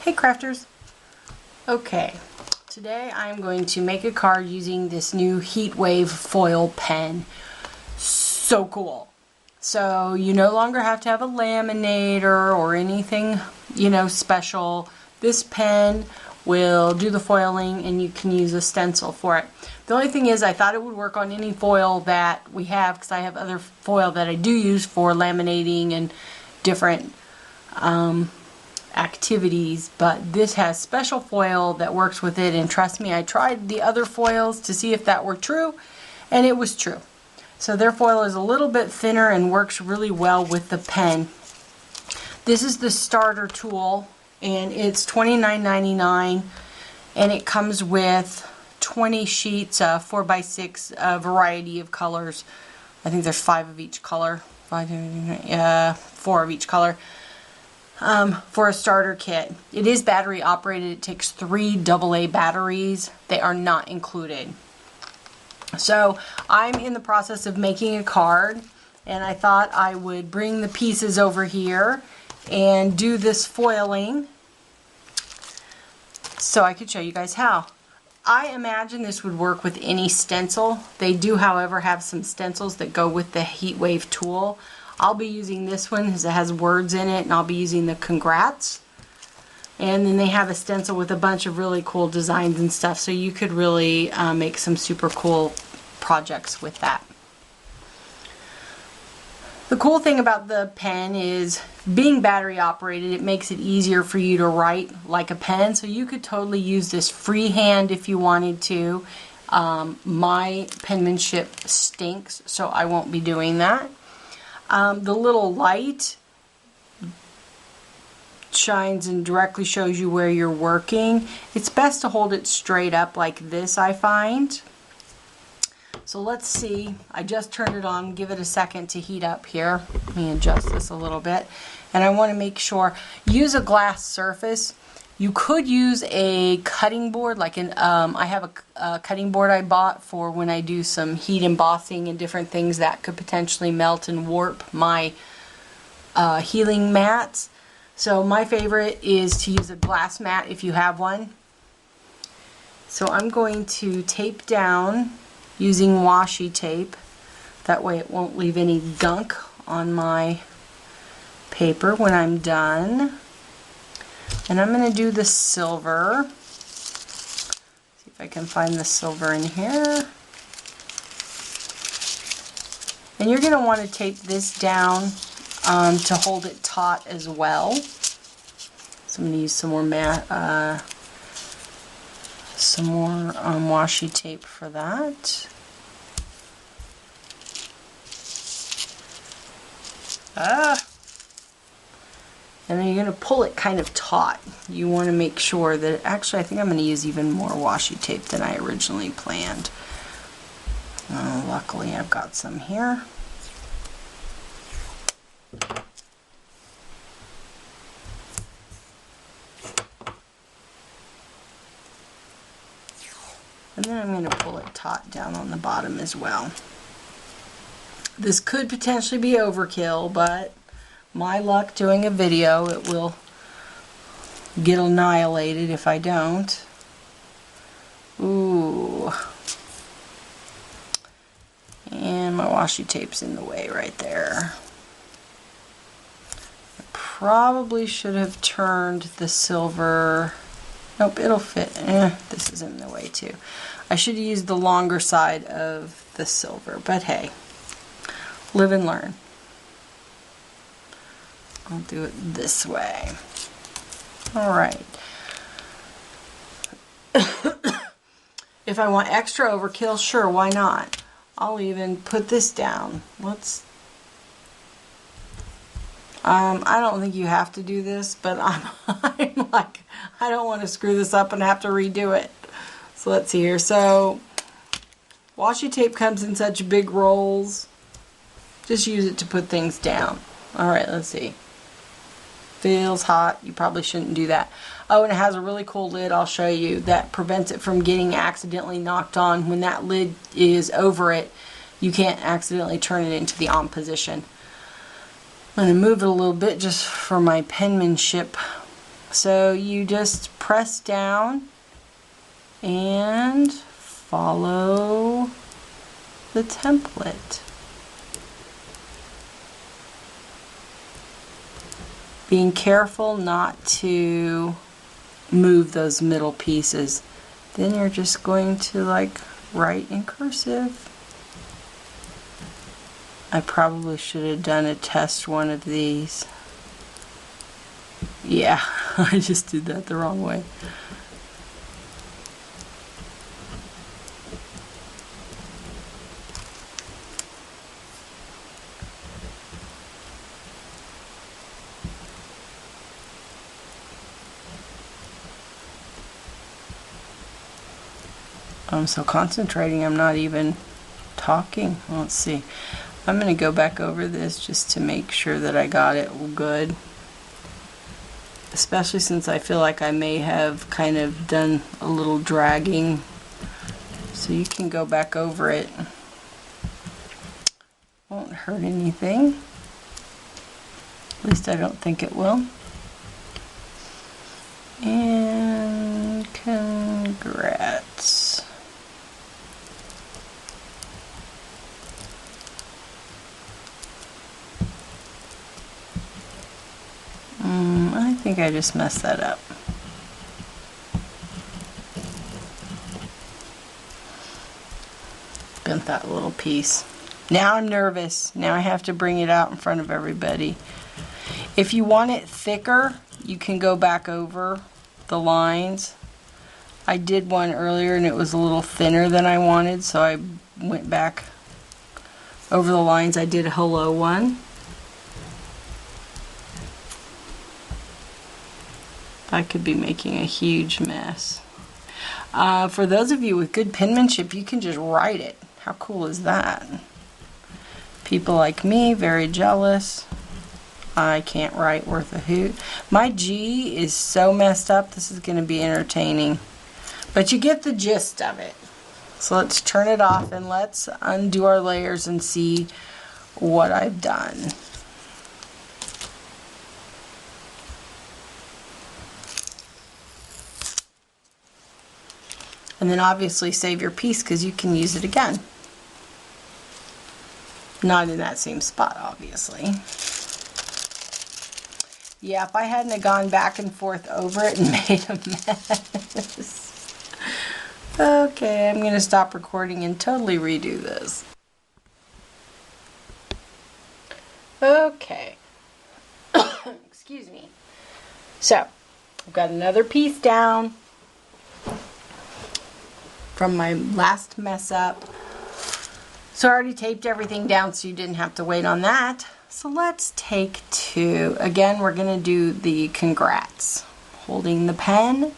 Hey crafters! Okay, today I'm going to make a card using this new Heatwave foil pen. So cool! So you no longer have to have a laminator or anything, special. This pen will do the foiling and you can use a stencil for it. The only thing is I thought it would work on any foil that we have, because I have other foil that I do use for laminating and different activities, but this has special foil that works with it, and trust me, I tried the other foils to see if that were true, and it was true. So their foil is a little bit thinner and works really well with the pen. This is the starter tool, and it's $29.99, and it comes with 20 sheets, 4x6, a variety of colors. I think there's 5 of each color, 4 of each color. For a starter kit. It is battery operated. It takes 3 AA batteries. They are not included. So I'm in the process of making a card, and I thought I would bring the pieces over here and do this foiling so I could show you guys how. I imagine this would work with any stencil. They do, however, have some stencils that go with the Heatwave tool. I'll be using this one because it has words in it, and I'll be using the congrats. And then they have a stencil with a bunch of really cool designs and stuff, so you could really make some super cool projects with that. The cool thing about the pen is being battery operated, it makes it easier for you to write like a pen, so you could totally use this freehand if you wanted to. My penmanship stinks, so I won't be doing that. The little light shines and directly shows you where you're working. It's best to hold it straight up like this, I find. So let's see. I just turned it on. Give it a second to heat up here. Let me adjust this a little bit. And I want to make sure, use a glass surface. You could use a cutting board, like I have a cutting board I bought for when I do some heat embossing and different things that could potentially melt and warp my healing mats. So my favorite is to use a glass mat if you have one. So I'm going to tape down using washi tape. That way it won't leave any gunk on my paper when I'm done. And I'm going to do the silver. See if I can find the silver in here. And you're going to want to tape this down to hold it taut as well. So I'm going to use some more washi tape for that. And then you're going to pull it kind of taut. You want to make sure that, actually I think I'm going to use even more washi tape than I originally planned. Luckily I've got some here. And then I'm going to pull it taut down on the bottom as well. This could potentially be overkill, but my luck doing a video, it will get annihilated if I don't. Ooh. And my washi tape's in the way right there. I probably should have turned the silver. Nope, it'll fit. This is in the way too. I should have used the longer side of the silver, but hey, live and learn. I'll do it this way. Alright. If I want extra overkill, sure, why not? I'll even put this down. I don't think you have to do this, but I'm like, I don't want to screw this up and have to redo it. So let's see here. So washi tape comes in such big rolls. Just use it to put things down. Alright, let's see. Feels hot. You probably shouldn't do that. Oh, and it has a really cool lid I'll show you that prevents it from getting accidentally knocked on. When that lid is over it, you can't accidentally turn it into the on position. I'm going to move it a little bit just for my penmanship So you just press down and follow the template. Being careful not to move those middle pieces. Then you're just going to like write in cursive. I probably should have done a test one of these. Yeah, I just did that the wrong way. I'm so concentrating, I'm not even talking. Let's see. I'm going to go back over this just to make sure that I got it good. Especially since I feel like I may have kind of done a little dragging. So you can go back over it. Won't hurt anything. At least I don't think it will. And congrats. I think I just messed that up. Bent that little piece. Now I'm nervous. Now I have to bring it out in front of everybody. If you want it thicker, you can go back over the lines. I did one earlier and it was a little thinner than I wanted, so I went back over the lines. I did a hello one. I could be making a huge mess. For those of you with good penmanship, you can just write it. How cool is that? People like me, very jealous. I can't write worth a hoot. My G is so messed up, this is going to be entertaining. But you get the gist of it. So let's turn it off and let's undo our layers and see what I've done. And then obviously save your piece because you can use it again. Not in that same spot, obviously. Yeah, if I hadn't have gone back and forth over it and made a mess. Okay, I'm going to stop recording and totally redo this. Okay. Excuse me. So, I've got another piece down from my last mess up. So I already taped everything down so you didn't have to wait on that. So let's take two. Again, we're going to do the congrats. Holding the pen.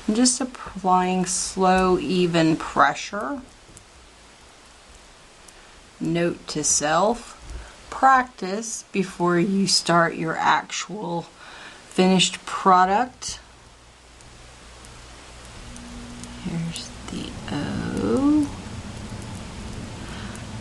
I'm just applying slow, even pressure. Note to self. Practice before you start your actual finished product. Here's the O.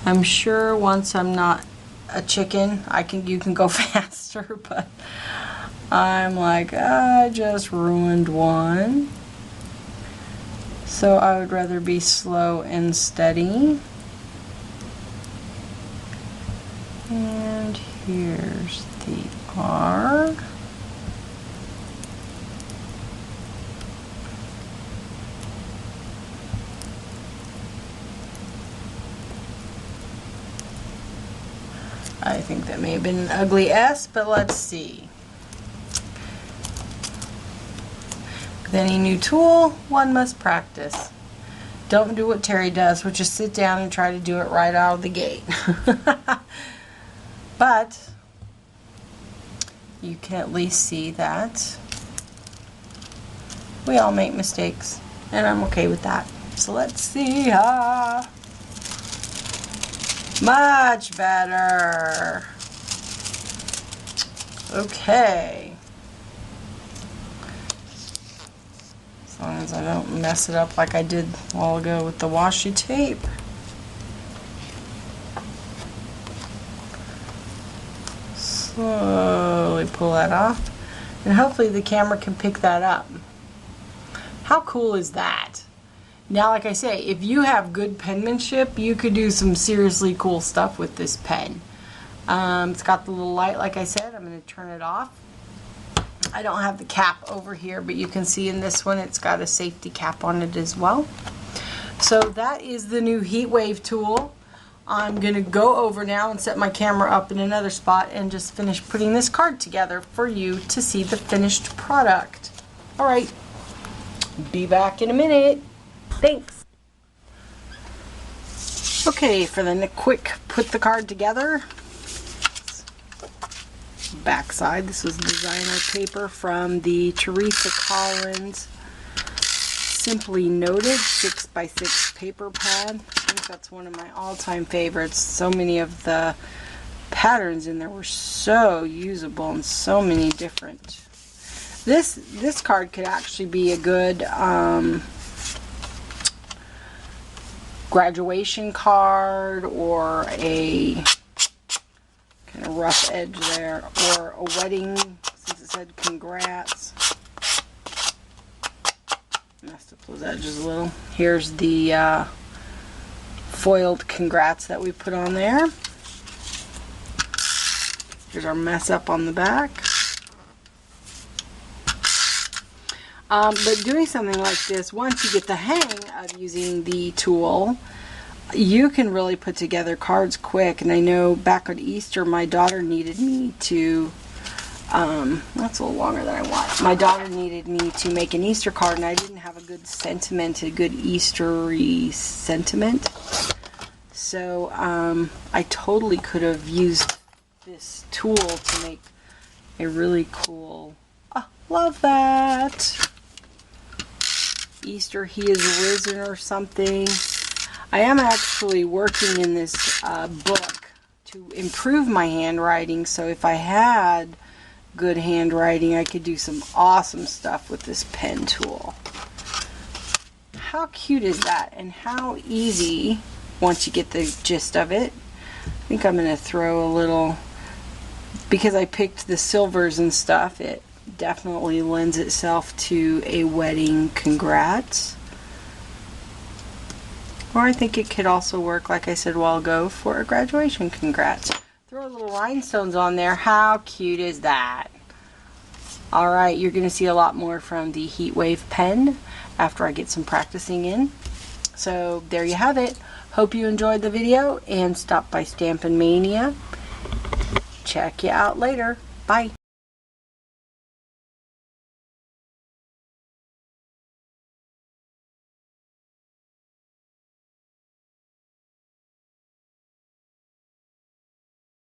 I'm sure once I'm not a chicken, you can go faster, but I'm like, I just ruined one. So I would rather be slow and steady. And here's the R. I think that may have been an ugly S, but let's see. With any new tool, one must practice. Don't do what Terry does, which is sit down and try to do it right out of the gate. But you can at least see that we all make mistakes, and I'm okay with that. So let's see. Much better. Okay. As long as I don't mess it up like I did a while ago with the washi tape. Slowly slowly pull that off. And hopefully the camera can pick that up. How cool is that? Now, like I say, if you have good penmanship, you could do some seriously cool stuff with this pen. It's got the little light, like I said. I'm going to turn it off. I don't have the cap over here, but you can see in this one it's got a safety cap on it as well. So that is the new Heatwave tool. I'm going to go over now and set my camera up in another spot and just finish putting this card together for you to see the finished product. Alright, be back in a minute. Thanks. Okay, for the quick put the card together. Backside, this was designer paper from the Teresa Collins Simply Noted 6x6 paper pad. I think that's one of my all-time favorites. So many of the patterns in there were so usable and so many different. This card could actually be a good graduation card, or a kind of rough edge there, or a wedding, since it said congrats. Messed up those edges a little. Here's the foiled congrats that we put on there. Here's our mess up on the back. But doing something like this, once you get the hang of using the tool, you can really put together cards quick. And I know back on Easter, my daughter needed me to, that's a little longer than I want. My daughter needed me to make an Easter card, and I didn't have a good sentiment, a good Eastery sentiment. So I totally could have used this tool to make a really cool, love that, Easter he is risen or something. I am actually working in this book to improve my handwriting, so if I had good handwriting, I could do some awesome stuff with this pen tool. How cute is that, and how easy once you get the gist of it. I think I'm going to throw a little, because I picked the silvers and stuff, it definitely lends itself to a wedding congrats. Or I think it could also work, like I said a while ago, for a graduation congrats. Throw little rhinestones on there. How cute is that? Alright, you're going to see a lot more from the Heatwave pen after I get some practicing in. So there you have it. Hope you enjoyed the video and stop by Stampin' Mania. Check you out later. Bye.